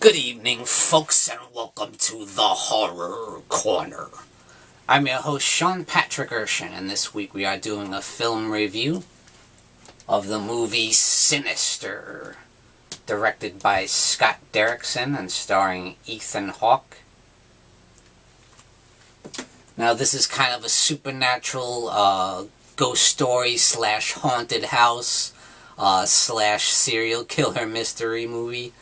Good evening, folks, and welcome to the Horror Corner. I'm your host, Sean Patrick Erschen, and this week we are doing a film review of the movie Sinister, directed by Scott Derrickson and starring Ethan Hawke. Now, this is kind of a supernatural ghost story slash haunted house slash serial killer mystery movie.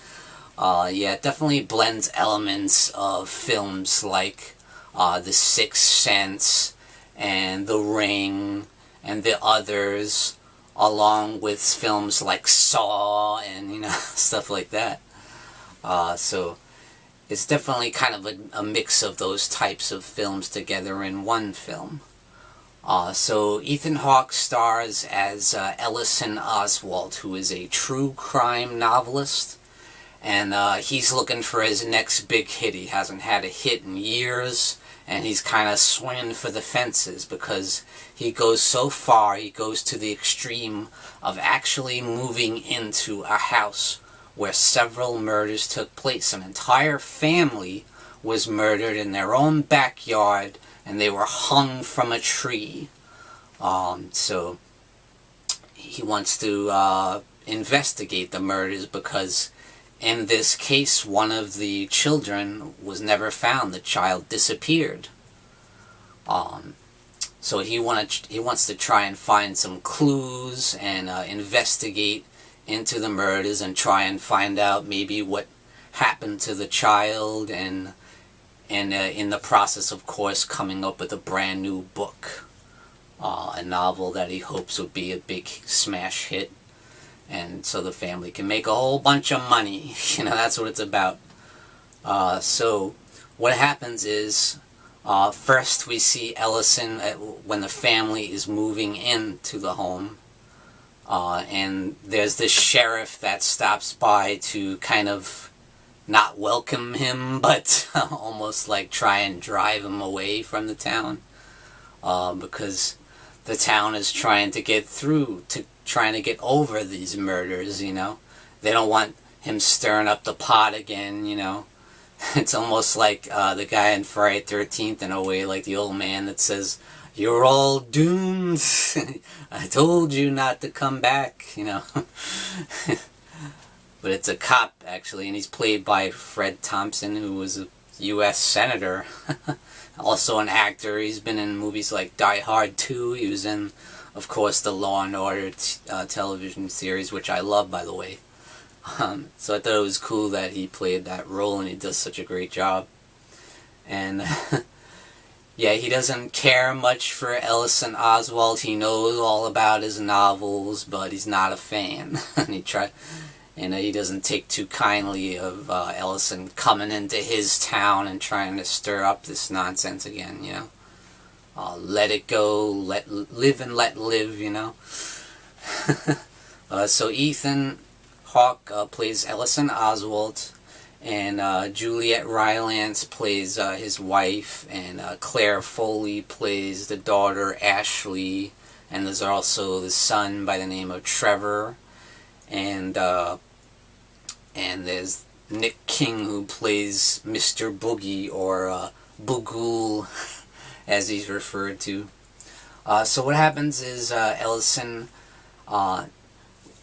Yeah, it definitely blends elements of films like The Sixth Sense and The Ring and The Others, along with films like Saw and, stuff like that. So it's definitely kind of a mix of those types of films together in one film. So Ethan Hawke stars as Ellison Oswald, who is a true crime novelist. And he's looking for his next big hit. He hasn't had a hit in years, and he's kind of swinging for the fences because he goes so far, he goes to the extreme of actually moving into a house where several murders took place. An entire family was murdered in their own backyard, and they were hung from a tree. So he wants to investigate the murders because in this case, one of the children was never found. The child disappeared. So he wants to try and find some clues and investigate into the murders and try and find out maybe what happened to the child, and in the process, of course, coming up with a brand new book, a novel that he hopes would be a big smash hit. And so the family can make a whole bunch of money. That's what it's about. So what happens is, first we see Ellison when the family is moving into the home. And there's this sheriff that stops by to kind of not welcome him, but almost like try and drive him away from the town. Because the town is trying to get over these murders, They don't want him stirring up the pot again, It's almost like the guy in Friday the 13th, in a way, like the old man that says, "You're all doomed. I told you not to come back," But it's a cop, actually, and he's played by Fred Thompson, who was a U.S. Senator. Also an actor. He's been in movies like Die Hard 2. He was in, of course, the Law and Order television series, which I love, by the way. So I thought it was cool that he played that role, and he does such a great job. And yeah, he doesn't care much for Ellison Oswald. He knows all about his novels, but he's not a fan. And he doesn't take too kindly of Ellison coming into his town and trying to stir up this nonsense again, let it go, live and let live, So Ethan Hawke plays Ellison Oswald, and Juliet Rylance plays his wife, and Clare Foley plays the daughter, Ashley, and there's also the son by the name of Trevor, and there's Nick King, who plays Mr. Boogie, or Boogool, as he's referred to. So what happens is Ellison,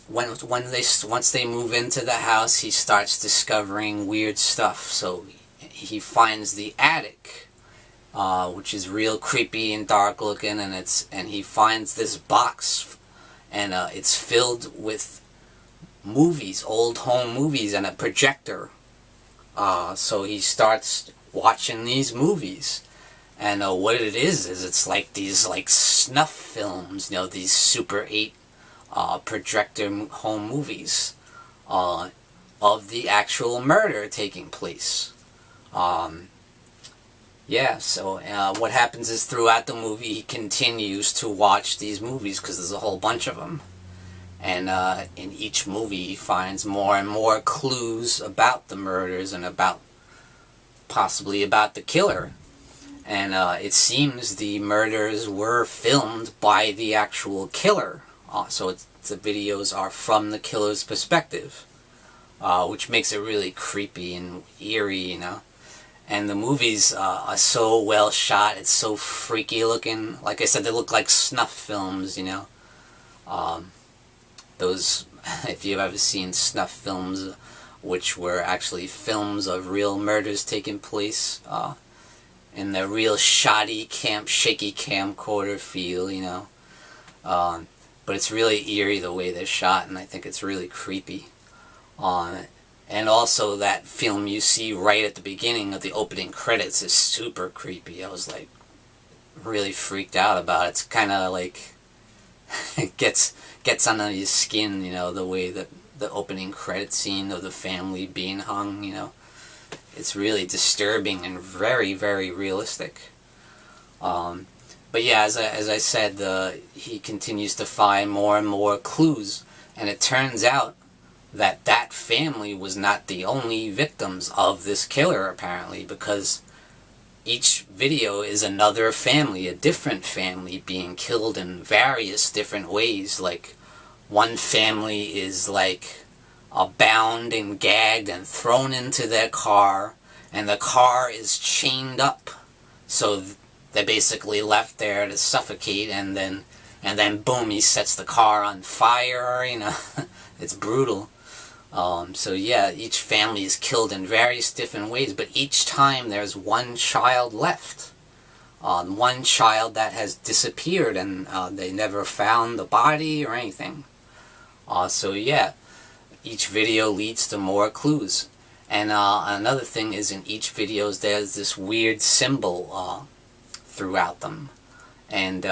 once they move into the house, he starts discovering weird stuff. So he finds the attic, which is real creepy and dark looking, and he finds this box, and it's filled with movies, old home movies, and a projector. So he starts watching these movies, and what it is it's like these snuff films, these Super 8 projector home movies of the actual murder taking place. Yeah, so what happens is throughout the movie he continues to watch these movies because there's a whole bunch of them. And in each movie he finds more and more clues about the murders and possibly about the killer. And it seems the murders were filmed by the actual killer. So the videos are from the killer's perspective. which makes it really creepy and eerie, you know. And the movies are so well shot. It's so freaky looking. Like I said, they look like snuff films, you know. Those, if you've ever seen snuff films, which were actually films of real murders taking place, in the real shoddy shaky camcorder feel, you know. But it's really eerie the way they're shot, and I think it's really creepy. And also that film you see right at the beginning of the opening credits is super creepy. I was like really freaked out about it. It's kind of like it gets under your skin, you know, the way that the opening credit scene of the family being hung, you know. It's really disturbing and very, very realistic. But yeah, as I said, he continues to find more and more clues, and it turns out that family was not the only victims of this killer, apparently, because each video is another family, a different family being killed in various different ways. Like, one family is like bound and gagged and thrown into their car, and the car is chained up, so they're basically left there to suffocate, and then boom, he sets the car on fire, you know. It's brutal. So yeah, each family is killed in various different ways, but each time there's one child left. One child that has disappeared, and they never found the body or anything. So yeah, each video leads to more clues. And another thing is, in each video there's this weird symbol throughout them. And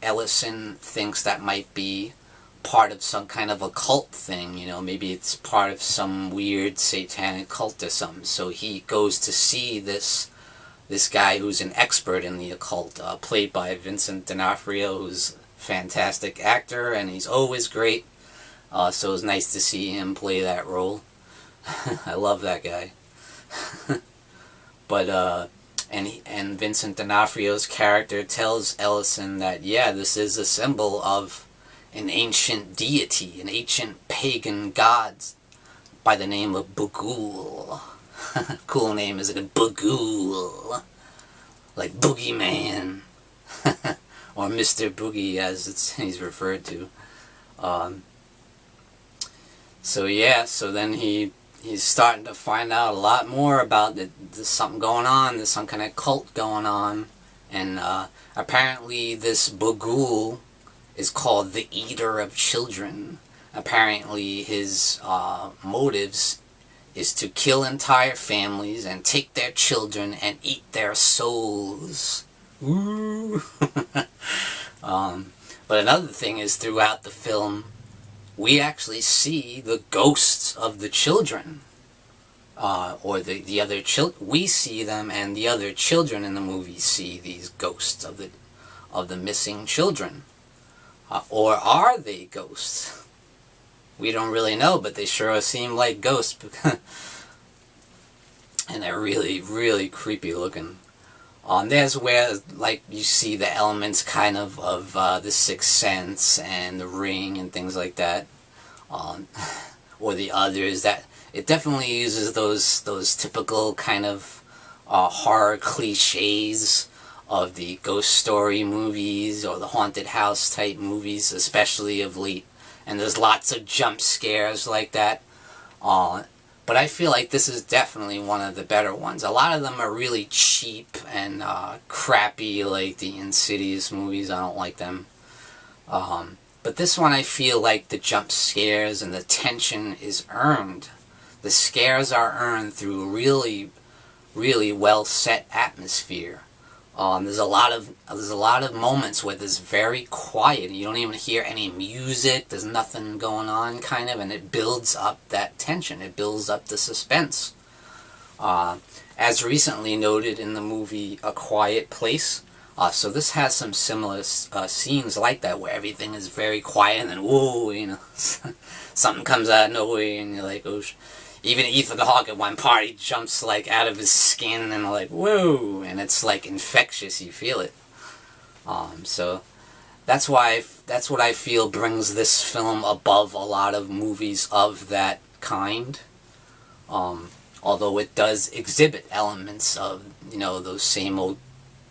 Ellison thinks that might be part of some kind of occult thing, you know, maybe it's part of some weird satanic cult or something. So he goes to see this guy who's an expert in the occult, played by Vincent D'Onofrio, who's a fantastic actor, and he's always great. So it was nice to see him play that role. I love that guy. But and Vincent D'Onofrio's character tells Ellison that, yeah, this is a symbol of an ancient deity, an ancient pagan god by the name of Bughuul. Cool name, isn't it? Bughuul. Like Boogeyman. Or Mr. Boogie, as he's referred to. So yeah, so then he's starting to find out a lot more about there's something going on, there's some kind of cult going on. And apparently this Bughuul is called the Eater of Children. Apparently his motives is to kill entire families and take their children and eat their souls. Woo! But another thing is, throughout the film, we actually see the ghosts of the children. Or the other children. We see them, and the other children in the movie see these ghosts of the missing children. Or are they ghosts? We don't really know, but they sure seem like ghosts. And they're really, really creepy looking. There's where, like, you see the elements kind of The Sixth Sense and The Ring and things like that. Or the others. That it definitely uses those typical kind of horror cliches of the ghost story movies or the haunted house type movies, especially of late. And there's lots of jump scares like that. But I feel like this is definitely one of the better ones. A lot of them are really cheap and crappy, like the Insidious movies. I don't like them. But this one, I feel like the jump scares and the tension is earned. The scares are earned through really, really well set atmosphere. There's a lot of moments where there's very quiet. You don't even hear any music. There's nothing going on, kind of, and it builds up that tension. It builds up the suspense. As recently noted in the movie A Quiet Place, so this has some similar scenes like that, where everything is very quiet, and then whoa, you know, something comes out of nowhere, and you're like, oh. Even Ethan Hawke at one part, he jumps like out of his skin and like, whoa, and it's like infectious, you feel it. So that's what I feel brings this film above a lot of movies of that kind. Although it does exhibit elements of, you know, those same old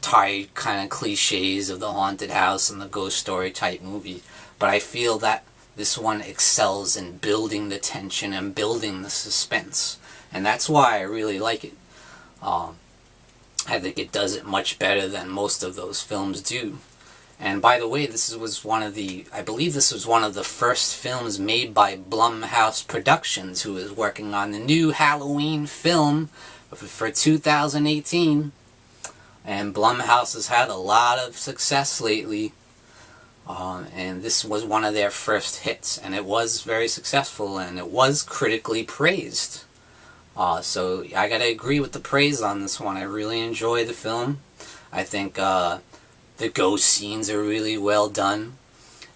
tired kind of cliches of the haunted house and the ghost story type movie. But I feel that this one excels in building the tension and building the suspense. And that's why I really like it. I think it does it much better than most of those films do. And by the way, I believe this was one of the first films made by Blumhouse Productions, who is working on the new Halloween film for 2018. And Blumhouse has had a lot of success lately. And this was one of their first hits. And it was very successful, and it was critically praised. So I gotta agree with the praise on this one. I really enjoy the film. I think the ghost scenes are really well done.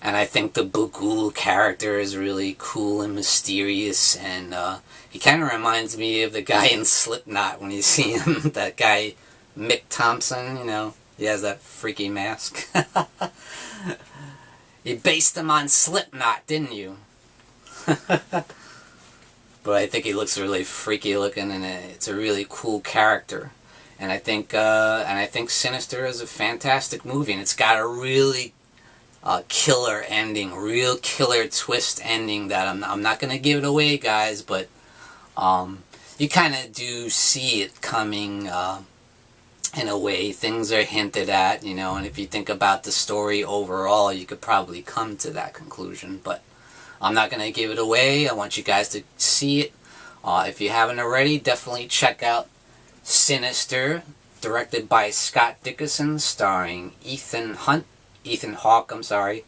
And I think the Bughuul character is really cool and mysterious. And he kind of reminds me of the guy in Slipknot when you see him. That guy, Mick Thompson, you know. He has that freaky mask. You based him on Slipknot, didn't you? But I think he looks really freaky looking, and it's a really cool character. And I think Sinister is a fantastic movie, and it's got a really killer ending, real killer twist ending that I'm not going to give it away, guys, but you kind of do see it coming in a way. Things are hinted at, you know, and if you think about the story overall, you could probably come to that conclusion, but I'm not going to give it away. I want you guys to see it. If you haven't already, definitely check out Sinister, directed by Scott Derrickson, starring Ethan Hawke, I'm sorry.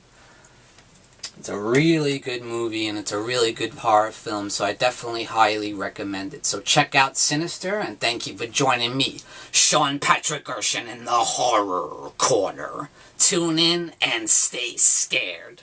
It's a really good movie, and it's a really good horror film, so I definitely highly recommend it. So check out Sinister, and thank you for joining me, Sean Patrick Erschen, in the Horror Corner. Tune in and stay scared.